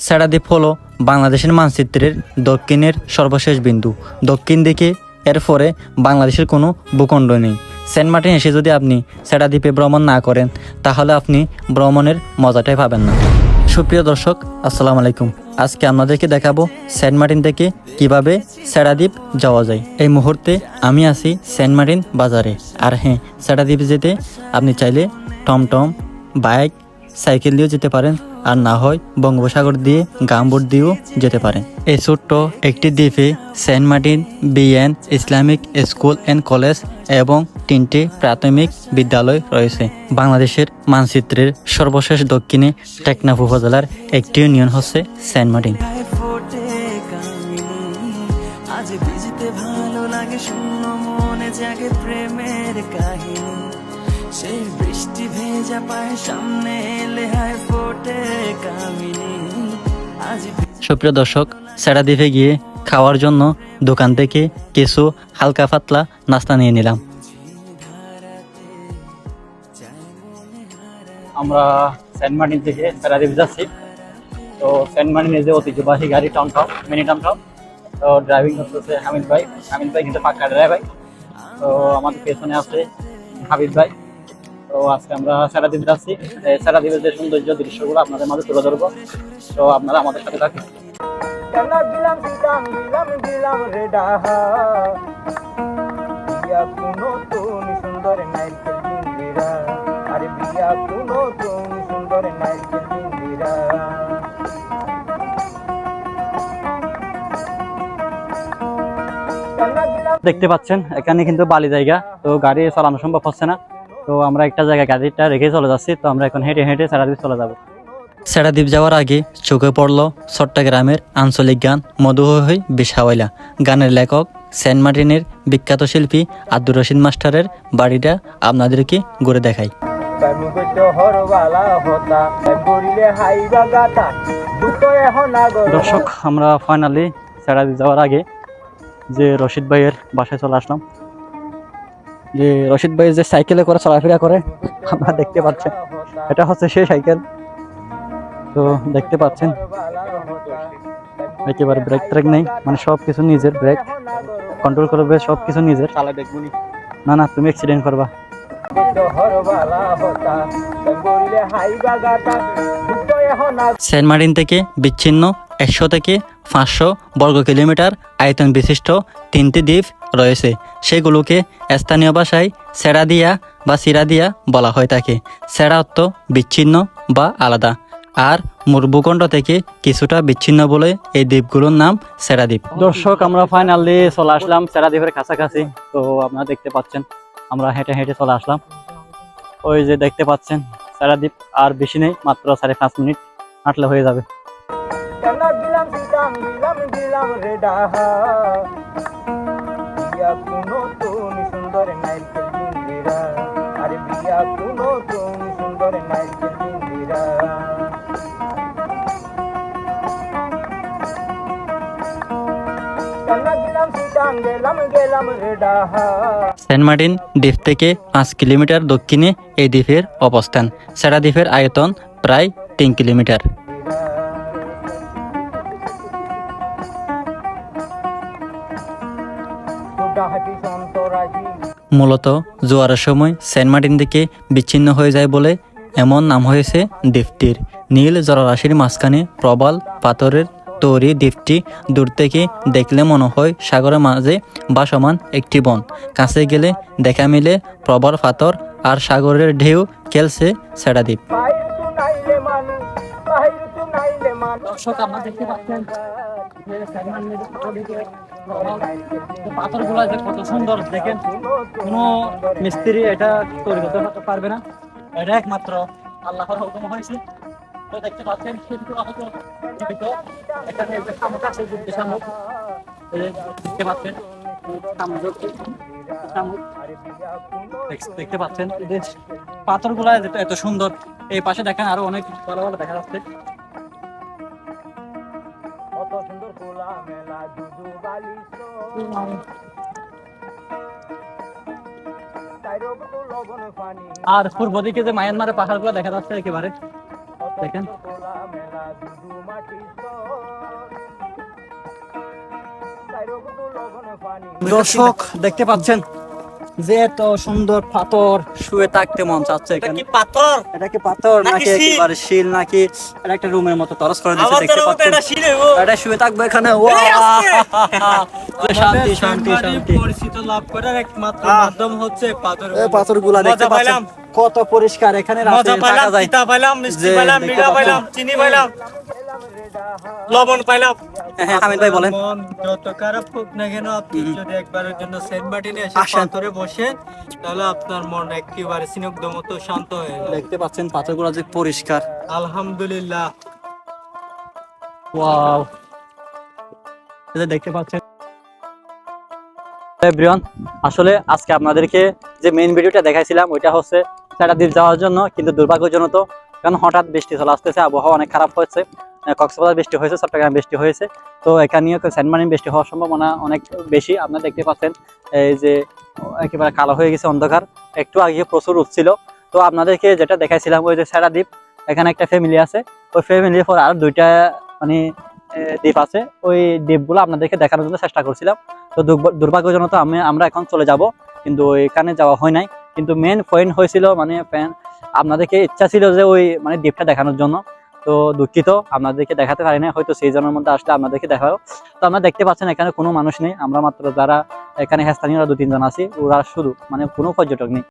সেরাদ্বীপ হলো বাংলাদেশের মানচিত্রের দক্ষিণের সর্বশেষ বিন্দু। দক্ষিণ দিকে এরপরে বাংলাদেশের কোনো ভূখণ্ড নেই। সেন্ট মার্টিন এসে যদি আপনি সেরাদ্বীপে ভ্রমণ না করেন তাহলে আপনি ভ্রমণের মজাটাই পাবেন না। সুপ্রিয় দর্শক, আসসালামু আলাইকুম। আজকে আপনাদেরকে দেখাবো সেন্ট মার্টিন থেকে কিভাবে সেরাদ্বীপ যাওয়া যায়। এই মুহূর্তে আমি আছি সেন্ট মার্টিন বাজারে। আর হ্যাঁ, সেরাদ্বীপ যেতে আপনি চাইলে টমটম, বাইক, সাইকেল দিয়েও যেতে পারেন, আর না হয় বঙ্গোপসাগর দিয়ে গামবোট দিয়েও যেতে পারেন। এই ছোট্ট একটি দ্বীপে Saint Martin BN Islamic school and college এবং 3টি প্রাথমিক বিদ্যালয় রয়েছে। বাংলাদেশের মানচিত্রের সর্বশেষ দক্ষিণে টেকনাফ উপজেলার একটি ইউনিয়ন হচ্ছে সেন্ট মার্টিন। আজ ভিজতে ভালো লাগে শূন্য মনে জাগে প্রেমের কাহিনী, সেই বৃষ্টি ভেজা পায় সামনে এলে হায় ফোটে কামিনী। সুপ্রিয় দর্শক, সেরাদ্বীপে গিয়ে খাওয়ার জন্য দোকান থেকে কিছু হালকা পাতলা নাস্তা নিয়ে নিলাম। আমরা সেন্ট মার্টিন থেকে সেরাদ্বীপ যাচ্ছি। তো সেন্ট মার্টিনের যে ঐতিহ্যবাহী গাড়ি টমটম, মিনি টমটম, তো ড্রাইভিং করতেছে হামিদ ভাই। হামিদ ভাই কিন্তু পাক্কা ড্রাইভার। তো আমাদের পেছনে আছে হাবিব ভাই। তো আজকে আমরা সেরাদ্বীপ যাচ্ছি। সেরাদ্বীপের যে সৌন্দর্য দৃশ্যগুলো আপনাদের মাঝে তুলে ধরবো। তো আপনারা আমাদের সাথে থাকুন। দেখতে পাচ্ছেন এখানে কিন্তু বালি জায়গা, তো গাড়ি চালানো সম্ভব হচ্ছে না। তো আমরা একটা জায়গায় গাড়িটা রেখে চলে যাচ্ছি। তো আমরা এখন হেঁটে হেঁটে সেরাদ্বীপ চলে যাব। সেরাদ্বীপ যাওয়ার আগে চোখে পড়লো চট্টগ্রামের আঞ্চলিক গান মধু হই বিষাওয়াইলা। গানের লেখক সেন্ট মার্টিনের বিখ্যাত শিল্পী আব্দুর রশিদ মাস্টারের বাড়িটা আপনাদেরকে ঘুরে দেখাই। দর্শক, আমরা ফাইনালি সেরাদ্বীপ যাওয়ার আগে যে রশিদ ভাইয়ের বাসায় চলে আসলাম। যে রশিদ ভাই যে সাইকেলে করে চলাফেরা করে আপনারা দেখতে পাচ্ছেন, এটা হচ্ছে সেই সাইকেল। তো দেখতে পাচ্ছেন একেবারে ব্রেক ট্রেক নেই, মানে সবকিছু নিজের, ব্রেক কন্ট্রোল করবে সবকিছু নিজের। না না, তুমি অ্যাক্সিডেন্ট করবা। সেন্ট মার্টিন থেকে বিচ্ছিন্ন 100 থেকে 500 বর্গ কিলোমিটার আয়তন বিশিষ্ট 3টি দ্বীপ রয়েছে। সেগুলোকে স্থানীয় ভাষায় সেরাদিয়া বা সিরাদিয়া বলা হয়ে থাকে। সেরা অর্থ বিচ্ছিন্ন বা আলাদা, আর ভূখণ্ড থেকে কিছুটা বিচ্ছিন্ন বলে এই দ্বীপগুলোর নাম সেরাদ্বীপ। দর্শক, আমরা ফাইনালি চলে আসলাম সেরাদ্বীপের কাছাকাছি। তো আপনারা দেখতে পাচ্ছেন আমরা হেঁটে হেঁটে চলে আসলাম। ওই যে দেখতে পাচ্ছেন সেরাদ্বীপ, আর বেশি নেই, মাত্র 5.5 মিনিট হাঁটলে হয়ে যাবে। সেন্ট মার্টিন দ্বীপ থেকে 5 কিলোমিটার দক্ষিণে এই দ্বীপের অবস্থান। সেরাদ্বীপের আয়তন প্রায় 3 কিলোমিটার। মূলত জোয়ারের সময় সেন্ট মার্টিন থেকে বিচ্ছিন্ন হয়ে যায় বলে এমন নাম হয়েছে দ্বীপটির। নীল জলরাশির মাঝখানে প্রবাল পাথরের তৈরি দ্বীপটি দূর থেকে দেখলে মনে হয় সাগরের মাঝে ভাসমান একটি বন। কাছে গেলে দেখা মিলে প্রবাল পাথর আর সাগরের ঢেউ খেলছে সেরাদ্বীপ। দর্শক, আপনারা দেখতে পাচ্ছেন পাথরগুলো যে কত সুন্দর, দেখেন কোনো মিস্ত্রি এটা তৈরি করতে পারবে না, এটা একমাত্র আল্লাহর হুকুম হয়েছে। তো দেখতে পাচ্ছেন দেখতে পাচ্ছেন পাথরগুলা এত সুন্দর। এই পাশে দেখেন আরো অনেক ভালো ভালো দেখা যাচ্ছে। আর পূর্ব দিকে যে মায়ানমারের পাহাড়গুলো দেখা যাচ্ছে একেবারে, দেখেন দর্শক দেখতে পাচ্ছেন যে এত সুন্দর পাথর, শুয়ে থাকতে মন চাচ্ছে এটা এখানে। কি পাথর? এটা কি পাথর নাকি নাকি শিল? একেবারে শিল, নাকি এটা একটা রুমের মতো তরস করে দিয়েছে আমার দেখতে তোর মতো পাচ্ছেন। এটা শিলে ও। এটা শুয়ে থাকবে এখানে। এই আস্তে। শান্তি শান্তি শান্তি। পরিচিত লাভ করার একমাত্র হ্যাঁ। মাধ্যম হচ্ছে পাথর। এই পাথরগুলা দেখতে মজা পাচ্ছেন পাইলাম। কত পরিষ্কার, এখানে রাতে মজা থাকা পাইলাম, যায়। তিতা পাইলাম, মিষ্টি যে পাইলাম, দেখতে মিঠা পাচ্ছেন। পাইলাম, চিনি পাইলাম, লবণ পাইলাম। হ্যাঁ হামিদ ভাই বলেন। মন যত খারাপ হোক না কেন, আপনি যদি একবারের জন্য সেন্ট মার্টিনে এসে আসেন। পাথরে বসেন, তাহলে আপনার মন একেবারে স্নিগ্ধ মতো শান্ত হয়ে যাবে। দেখতে পাচ্ছেন পাথরগুলো যে পরিষ্কার। আলহামদুলিল্লাহ। ওয়াও, এই যে দেখতে পাচ্ছেন এভরিওয়ান, আসলে আজকে আপনাদেরকে যে মেইন ভিডিওটা দেখাইছিলাম ওইটা হচ্ছে দ্বীপ যাওয়ার জন্য, কিন্তু দুর্ভাগ্যজনক, কারণ হঠাৎ বৃষ্টি চলে আসতেছে, আবহাওয়া অনেক খারাপ হয়েছে। কক্সবাজার বৃষ্টি হয়েছে, চট্টগ্রাম বৃষ্টি হয়েছে, তো এখানেও সেন্ট মার্টিন বৃষ্টি হওয়ার সম্ভাবনা অনেক বেশি। আপনারা দেখতে পাচ্ছেন এই যে একেবারে কালো হয়ে গেছে অন্ধকার, একটু আগে প্রচুর উঠছিল। তো আপনাদেরকে যেটা দেখাইছিলাম ওই যে দ্বীপ, এখানে একটা ফ্যামিলি আছে, ওই ফ্যামিলির পর আর দুইটা মানে দ্বীপ আছে, ওই দ্বীপগুলো আপনাদেরকে দেখানোর জন্য চেষ্টা করছিলাম। তো দুর্ভাগ্যজনক আমরা এখন চলে যাব, কিন্তু ওইখানে যাওয়া হয় নাই। কিন্তু মেন পয়েন্ট হয়েছিল মানে আপনাদেরকে ইচ্ছা ছিল যে ওই মানে দ্বীপটা দেখানোর জন্য। তো দুঃখিত আপনাদেরকে দেখাতে পারি না, হয়তো সিজনের মধ্যে আসলে আপনাদেরকে দেখাবো। তো আপনারা দেখতে পাচ্ছেন এখানে কোনো মানুষ নেই, আমরা মাত্র যারা এখানে স্থানীয়রা 2-3 জন আছি, ওরা শুধু মানে কোনো পর্যটক নেই।